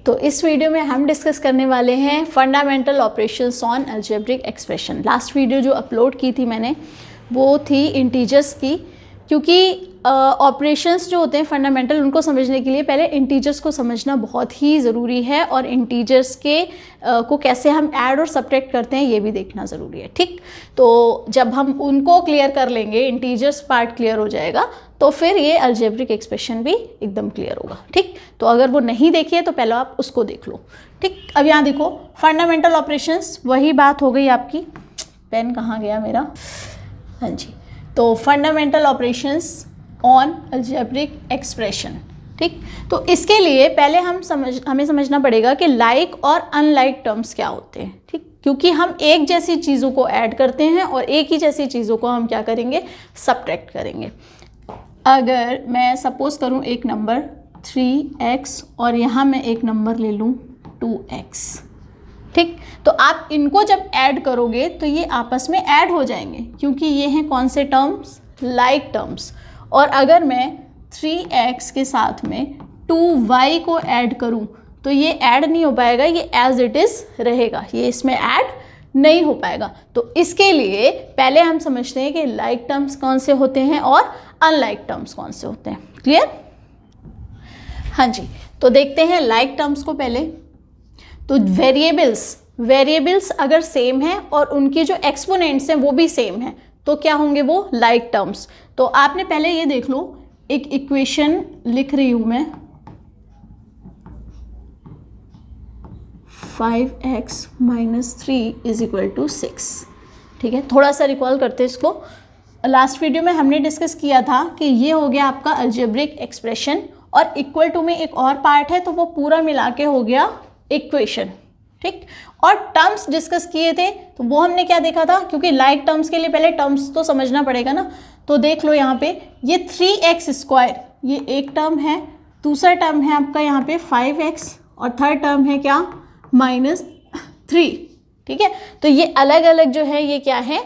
तो इस वीडियो में हम डिस्कस करने वाले हैं fundamental operations on algebraic expression. Last video जो अपलोड की थी मैंने वो थी इंटीजर्स की, क्योंकि ऑपरेशंस जो होते हैं फंडामेंटल उनको समझने के लिए पहले इंटीजर्स को समझना बहुत ही ज़रूरी है, और इंटीजर्स के को कैसे हम ऐड और सब्ट्रैक्ट करते हैं ये भी देखना ज़रूरी है। ठीक, तो जब हम उनको क्लियर कर लेंगे, इंटीजर्स पार्ट क्लियर हो जाएगा, तो फिर ये अलजेब्रिक एक्सप्रेशन भी एकदम क्लियर होगा। ठीक, तो अगर वो नहीं देखिए तो पहले आप उसको देख लो। ठीक, अब यहाँ देखो फंडामेंटल ऑपरेशंस, वही बात हो गई आपकी। पेन कहाँ गया मेरा? हाँ जी, तो fundamental operations on algebraic expression. ठीक, तो इसके लिए पहले हमें समझना पड़ेगा कि लाइक और अनलाइक टर्म्स क्या होते हैं। ठीक, क्योंकि हम एक जैसी चीज़ों को ऐड करते हैं और एक ही जैसी चीज़ों को हम क्या करेंगे, सब्ट्रैक्ट करेंगे। अगर मैं सपोज करूं एक नंबर 3x और यहाँ मैं एक नंबर ले लूँ 2x। ठीक, तो आप इनको जब ऐड करोगे तो ये आपस में ऐड हो जाएंगे, क्योंकि ये हैं कौन से टर्म्स, लाइक टर्म्स। और अगर मैं 3x के साथ में 2y को ऐड करूं तो ये ऐड नहीं हो पाएगा, ये एज इट इज़ रहेगा, ये इसमें ऐड नहीं हो पाएगा। तो इसके लिए पहले हम समझते हैं कि लाइक टर्म्स कौन से होते हैं और अनलाइक टर्म्स कौन से होते हैं। क्लियर? हाँ जी, तो देखते हैं लाइक टर्म्स को पहले। तो वेरिएबल्स अगर सेम है और उनकी जो एक्सपोनेंट्स हैं वो भी सेम है तो क्या होंगे वो लाइक टर्म्स। तो आपने पहले ये देख लो, एक इक्वेशन लिख रही हूं मैं, 5x - 3 = 6। ठीक है, थोड़ा सा रिकॉल करते हैं इसको। लास्ट वीडियो में हमने डिस्कस किया था कि ये हो गया आपका अलजेब्रिक एक्सप्रेशन, और इक्वल टू में एक और पार्ट है तो वो पूरा मिला के हो गया इक्वेशन। ठीक, और टर्म्स डिस्कस किए थे तो वो हमने क्या देखा था, क्योंकि लाइक टर्म्स के लिए पहले टर्म्स तो समझना पड़ेगा ना। तो देख लो यहाँ पे ये 3x², ये एक टर्म है, दूसरा टर्म है आपका यहाँ पे 5x, और थर्ड टर्म है क्या, -3। ठीक है, तो ये अलग अलग जो है ये क्या है,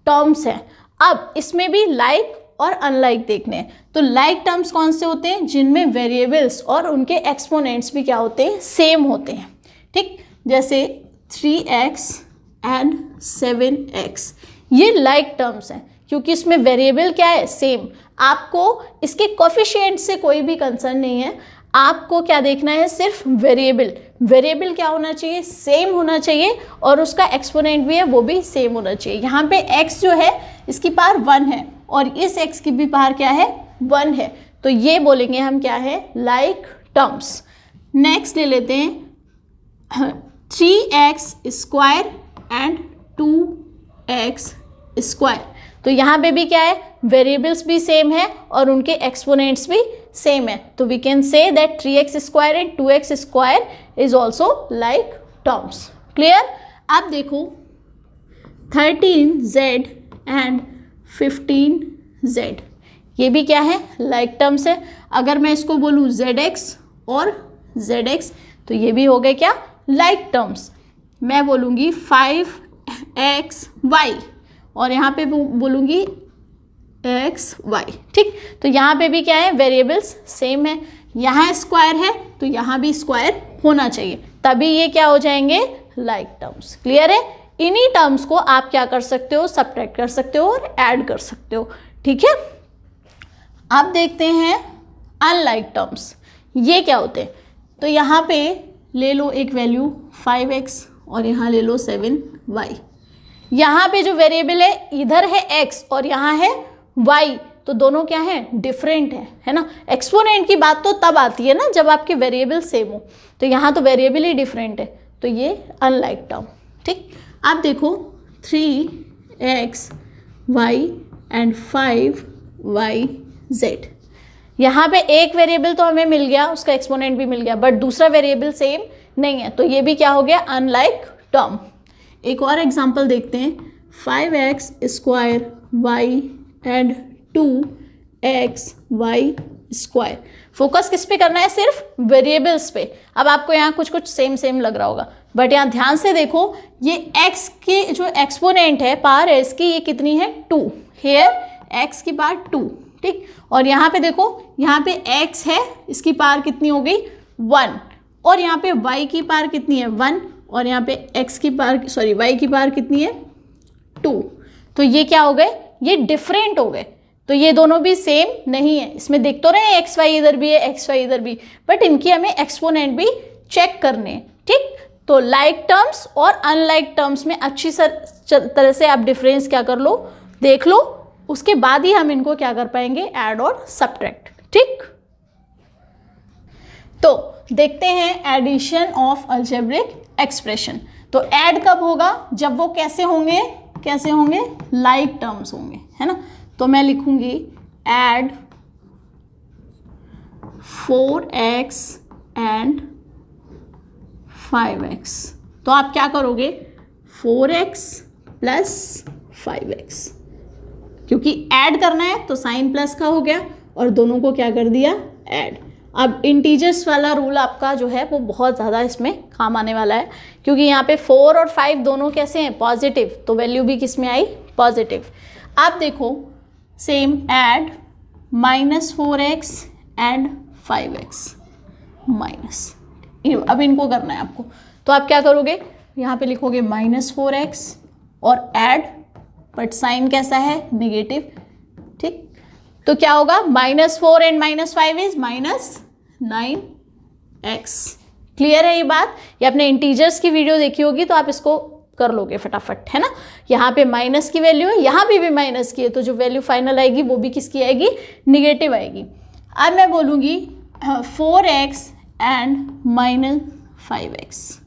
टर्म्स हैं। अब इसमें भी लाइक और अनलाइक देखने हैं। तो लाइक टर्म्स कौन से होते हैं, जिनमें वेरिएबल्स और उनके एक्सपोनेंट्स भी क्या होते हैं, सेम होते हैं। ठीक, जैसे 3x एंड 7x, ये लाइक टर्म्स हैं क्योंकि इसमें वेरिएबल क्या है, सेम। आपको इसके कोफिशिएंट से कोई भी कंसर्न नहीं है, आपको क्या देखना है, सिर्फ वेरिएबल क्या होना चाहिए, सेम होना चाहिए, और उसका एक्सपोनेंट भी है वो भी सेम होना चाहिए। यहाँ पे x जो है इसकी पावर 1 है और इस x की भी पावर क्या है, 1 है, तो ये बोलेंगे हम क्या है, लाइक टर्म्स। नेक्स्ट ले लेते हैं 3x² एंड 2x²। तो यहाँ पे भी क्या है, वेरिएबल्स भी सेम है और उनके एक्सपोनेंट्स भी सेम है, तो we can say that 3x² and 2x² is also like terms. Clear? अब देखो 13z एंड 15z, ये भी क्या है, लाइक टर्म्स है। अगर मैं इसको बोलूँ zx और zx तो ये भी हो गए क्या, लाइक टर्म्स। मैं बोलूँगी 5xy और यहाँ पे बोलूँगी xy। ठीक, तो यहाँ पे भी क्या है, वेरिएबल्स सेम है, यहाँ स्क्वायर है तो यहाँ भी स्क्वायर होना चाहिए, तभी ये क्या हो जाएंगे, लाइक टर्म्स। क्लियर है? इन्हीं टर्म्स को आप क्या कर सकते हो, सब्ट्रैक्ट कर सकते हो और ऐड कर सकते हो। ठीक है, अब देखते हैं अनलाइक टर्म्स, ये क्या होते हैं। तो यहाँ पे ले लो एक वैल्यू 5x और यहाँ ले लो 7y। यहाँ पे जो वेरिएबल है इधर है x और यहाँ है y, तो दोनों क्या है, डिफरेंट है ना। एक्सपोनेंट की बात तो तब आती है ना जब आपके वेरिएबल सेम हो, तो यहाँ तो वेरिएबल ही डिफरेंट है, तो ये अनलाइक टर्म। ठीक, आप देखो 3xy एंड 5yz, यहाँ पे एक वेरिएबल तो हमें मिल गया, उसका एक्सपोनेंट भी मिल गया, बट दूसरा वेरिएबल सेम नहीं है, तो ये भी क्या हो गया, अनलाइक टर्म। एक और एग्जांपल देखते हैं 5x² एंड 2xy²। फोकस किस पे करना है, सिर्फ वेरिएबल्स पे। अब आपको यहाँ कुछ सेम लग रहा होगा, बट यहाँ ध्यान से देखो, ये x के जो एक्सपोनेंट है, पावर है इसकी, ये कितनी है, 2। हेयर x की पावर 2। ठीक, और यहाँ पे देखो, यहाँ पे x है, इसकी पावर कितनी हो गई, 1, और यहाँ पे y की पावर कितनी है 1 और यहाँ पे x की पावर सॉरी y की पावर कितनी है 2। तो ये क्या हो गए, ये डिफरेंट हो गए। तो ये दोनों भी सेम नहीं है, इसमें देख तो रहे हैं xy इधर भी है xy इधर भी, बट इनकी हमें एक्सपोनेंट भी चेक करने हैं, ठीक। तो लाइक टर्म्स और अनलाइक टर्म्स में अच्छी तरह से आप डिफरेंस क्या कर लो, देख लो, उसके बाद ही हम इनको क्या कर पाएंगे, ऐड और सब्ट्रैक्ट, ठीक। तो देखते हैं एडिशन ऑफ अलजेब्रिक एक्सप्रेशन। तो ऐड कब होगा, जब वो कैसे होंगे, लाइक टर्म्स होंगे, है ना। तो मैं लिखूंगी ऐड 4x एंड 5x। तो आप क्या करोगे 4x प्लस 5x, क्योंकि ऐड करना है तो साइन प्लस का हो गया और दोनों को क्या कर दिया, ऐड। अब इंटीजर्स वाला रूल आपका जो है वो बहुत ज़्यादा इसमें काम आने वाला है, क्योंकि यहाँ पे 4 और 5 दोनों कैसे हैं, पॉजिटिव, तो वैल्यू भी किस में आई, पॉजिटिव। आप देखो same add -4x and 5x minus, अब इनको करना है आपको। तो आप क्या करोगे, यहाँ पे लिखोगे -4x और ऐड, बट साइन कैसा है, नेगेटिव, ठीक। तो क्या होगा, -4 एंड -5 इज -9x। क्लियर है ये बात, ये अपने इंटीजर्स की वीडियो देखी होगी तो आप इसको कर लोगे फटाफट, है ना। यहाँ पे माइनस की वैल्यू है, यहाँ पे भी माइनस की है, तो जो वैल्यू फाइनल आएगी वो भी किसकी आएगी, निगेटिव आएगी। अब मैं बोलूँगी 4x एंड -5x,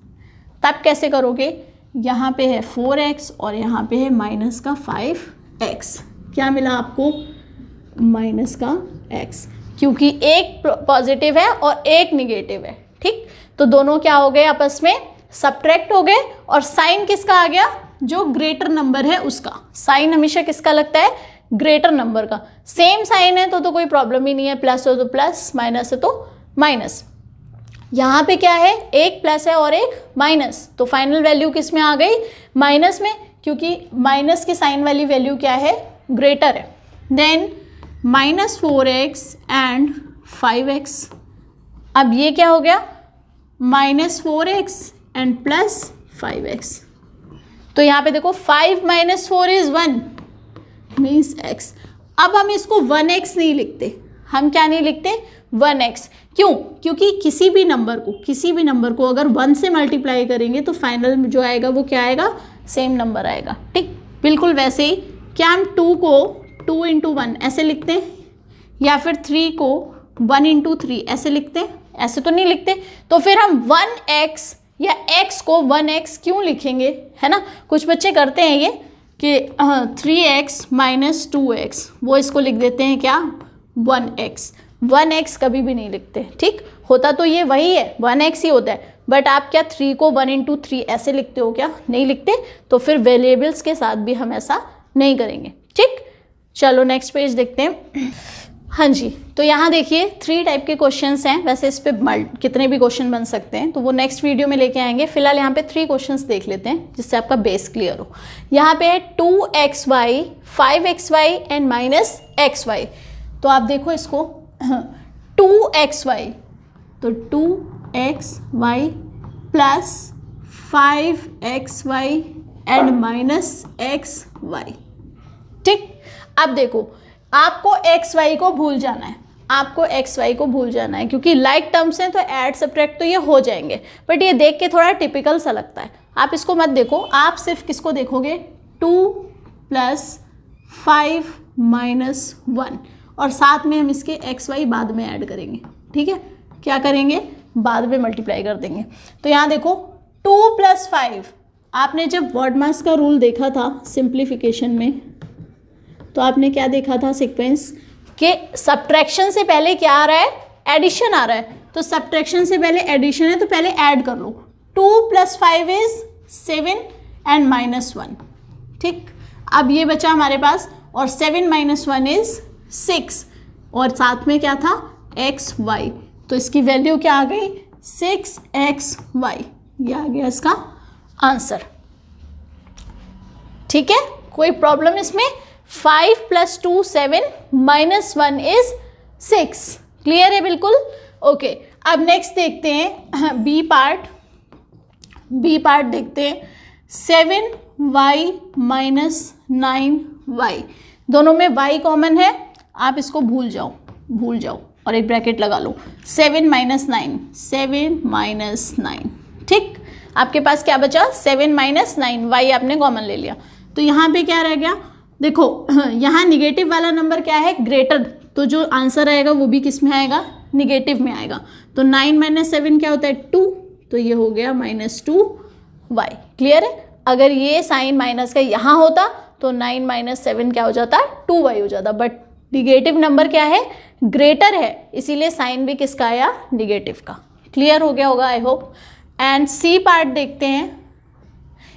तब कैसे करोगे, यहाँ पे है 4x और यहाँ पे है माइनस का 5x, क्या मिला आपको, माइनस का x, क्योंकि एक पॉजिटिव है और एक निगेटिव है, ठीक। तो दोनों क्या हो गए, आपस में सब्ट्रैक्ट हो गए, और साइन किसका आ गया, जो ग्रेटर नंबर है उसका। साइन हमेशा किसका लगता है, ग्रेटर नंबर का। सेम साइन है तो कोई प्रॉब्लम ही नहीं है, प्लस हो तो प्लस, माइनस है तो माइनस। यहाँ पे क्या है, एक प्लस है और एक माइनस, तो फाइनल वैल्यू किस में आ गई, माइनस में, क्योंकि माइनस की साइन वाली वैल्यू क्या है, ग्रेटर है। देन -4x एंड 5x, अब ये क्या हो गया, -4x एंड प्लस 5x। तो यहाँ पे देखो 5 - 4 इज 1 मीन्स x। अब हम इसको 1x नहीं लिखते, हम क्या नहीं लिखते, 1x। क्यों, क्योंकि किसी भी नंबर को अगर 1 से मल्टीप्लाई करेंगे तो फाइनल जो आएगा वो क्या आएगा, सेम नंबर आएगा, ठीक। बिल्कुल वैसे ही क्या हम 2 को 2 × 1 ऐसे लिखते हैं, या फिर 3 को 1 × 3 ऐसे लिखते हैं, ऐसे तो नहीं लिखते। तो फिर हम 1x या x को 1x क्यों लिखेंगे, है ना। कुछ बच्चे करते हैं ये कि 3x - 2x, वो इसको लिख देते हैं क्या, 1x। 1x कभी भी नहीं लिखते, ठीक। होता तो ये वही है, 1x ही होता है, बट आप क्या 3 को 1 × 3 ऐसे लिखते हो क्या, नहीं लिखते। तो फिर वेरिएबल्स के साथ भी हम ऐसा नहीं करेंगे, ठीक। चलो नेक्स्ट पेज देखते हैं। हाँ जी, तो यहाँ देखिए 3 टाइप के क्वेश्चंस हैं, वैसे इस पे कितने भी क्वेश्चन बन सकते हैं, तो वो नेक्स्ट वीडियो में लेके आएंगे। फिलहाल यहाँ पे 3 क्वेश्चंस देख लेते हैं जिससे आपका बेस क्लियर हो। यहाँ पे है 2xy, 5xy एंड -xy। तो आप देखो इसको 2xy, तो 2xy plus 5xy and -xy, ठीक। अब देखो आपको xy को भूल जाना है, क्योंकि लाइक टर्म्स हैं तो ऐड सब्ट्रैक्ट तो ये हो जाएंगे, बट ये देख के थोड़ा टिपिकल सा लगता है। आप इसको मत देखो, आप सिर्फ किसको देखोगे, 2 + 5 - 1, और साथ में हम इसके xy बाद में ऐड करेंगे, ठीक है। क्या करेंगे, बाद में मल्टीप्लाई कर देंगे। तो यहाँ देखो 2 + 5, आपने जब वर्डमास का रूल देखा था सिंप्लीफिकेशन में, तो आपने क्या देखा था सीक्वेंस, कि सब्ट्रैक्शन से पहले क्या आ रहा है, एडिशन आ रहा है। तो सब्ट्रैक्शन से पहले एडिशन है तो पहले ऐड कर लो, 2 + 5 इज 7 एंड -1, ठीक। अब ये बचा हमारे पास, और 7 - 1 इज 6, और साथ में क्या था, xy। तो इसकी वैल्यू क्या आ गई, 6xy, ये आ गया इसका आंसर, ठीक है। कोई प्रॉब्लम इसमें, 5 + 2 7 -1 इज 6, क्लियर है बिल्कुल, ओके। अब नेक्स्ट देखते हैं बी पार्ट देखते हैं 7y माइनस 9y, दोनों में y कॉमन है, आप इसको भूल जाओ और एक ब्रैकेट लगा लो। 7 माइनस 9, ठीक। आपके पास क्या बचा? 7 माइनस 9, y आपने कॉमन ले लिया, तो यहाँ पे क्या रह गया? देखो यहाँ निगेटिव वाला नंबर क्या है? ग्रेटर, तो जो आंसर आएगा वो भी किस में आएगा? निगेटिव में आएगा। तो 9 माइनस 7 क्या होता है? 2, तो ये हो गया -2y। क्लियर है? अगर ये साइन माइनस का यहाँ होता तो 9 माइनस 7 क्या हो जाता? 2y हो जाता, बट निगेटिव नंबर क्या है? ग्रेटर है, इसीलिए साइन भी किसका आया? निगेटिव का। क्लियर हो गया होगा I hope. And C part देखते हैं,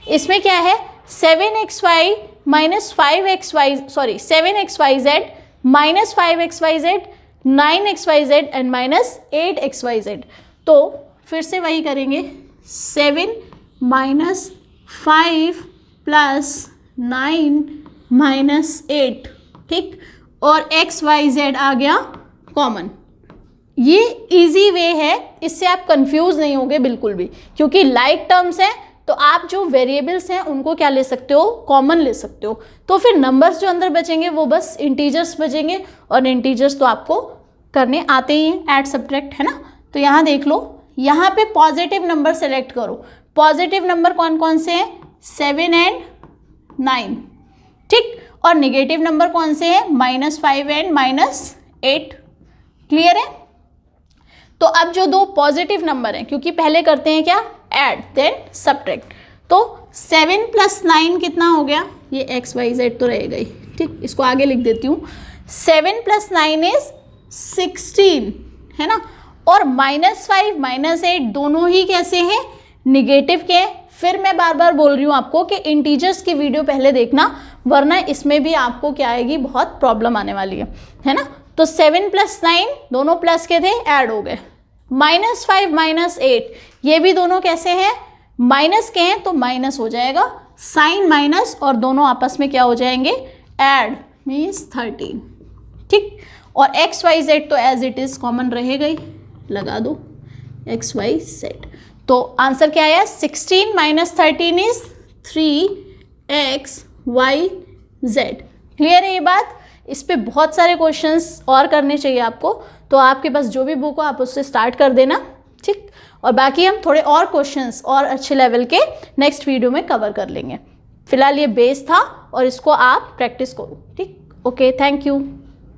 इसमें क्या है? 7xy minus 7xyz minus 5xyz 9xyz and minus 8xyz। तो फिर से वही करेंगे, 7 माइनस 5 प्लस 9 माइनस 8, ठीक, और xyz आ गया कॉमन। ये इजी वे है, इससे आप कंफ्यूज नहीं होंगे बिल्कुल भी, क्योंकि लाइक टर्म्स हैं तो आप जो वेरिएबल्स हैं उनको क्या ले सकते हो? कॉमन ले सकते हो। तो फिर नंबर्स जो अंदर बचेंगे वो बस इंटीजर्स बचेंगे, और इंटीजर्स तो आपको करने आते ही हैं, ऐड सब्ट्रैक्ट, है ना। तो यहाँ देख लो, यहाँ पे पॉजिटिव नंबर सेलेक्ट करो। पॉजिटिव नंबर कौन कौन से हैं? 7 एंड 9, ठीक, और नेगेटिव नंबर कौन से हैं? -5 एंड -8। क्लियर है? तो अब जो दो पॉजिटिव नंबर हैं, क्योंकि पहले करते हैं क्या? Add then subtract. तो 7 प्लस 9 कितना हो गया? ये XYZ तो रहेगा ही, ठीक, इसको आगे लिख देती हूँ। 7 प्लस 9 इज 16, है ना। और -5 -8 दोनों ही कैसे हैं? निगेटिव के। फिर मैं बार बार बोल रही हूँ आपको कि इंटीजर्स की वीडियो पहले देखना, वरना इसमें भी आपको क्या आएगी? बहुत प्रॉब्लम आने वाली है ना। तो 7 प्लस 9 दोनों प्लस के थे, ऐड हो गए। -5 -8 ये भी दोनों कैसे हैं? माइनस के हैं, तो माइनस हो जाएगा, साइन माइनस, और दोनों आपस में क्या हो जाएंगे? ऐड, मीन्स 13, ठीक। और XYZ तो एज इट इज कॉमन रहेगा ही, लगा दो XYZ। तो आंसर क्या आया? 16 माइनस 13 इज 3XYZ। क्लियर है ये बात? इस पे बहुत सारे क्वेश्चंस और करने चाहिए आपको, तो आपके पास जो भी बुक हो आप उससे स्टार्ट कर देना, ठीक। और बाकी हम थोड़े और क्वेश्चंस और अच्छे लेवल के नेक्स्ट वीडियो में कवर कर लेंगे। फिलहाल ये बेस था और इसको आप प्रैक्टिस करो, ठीक। Okay, thank you.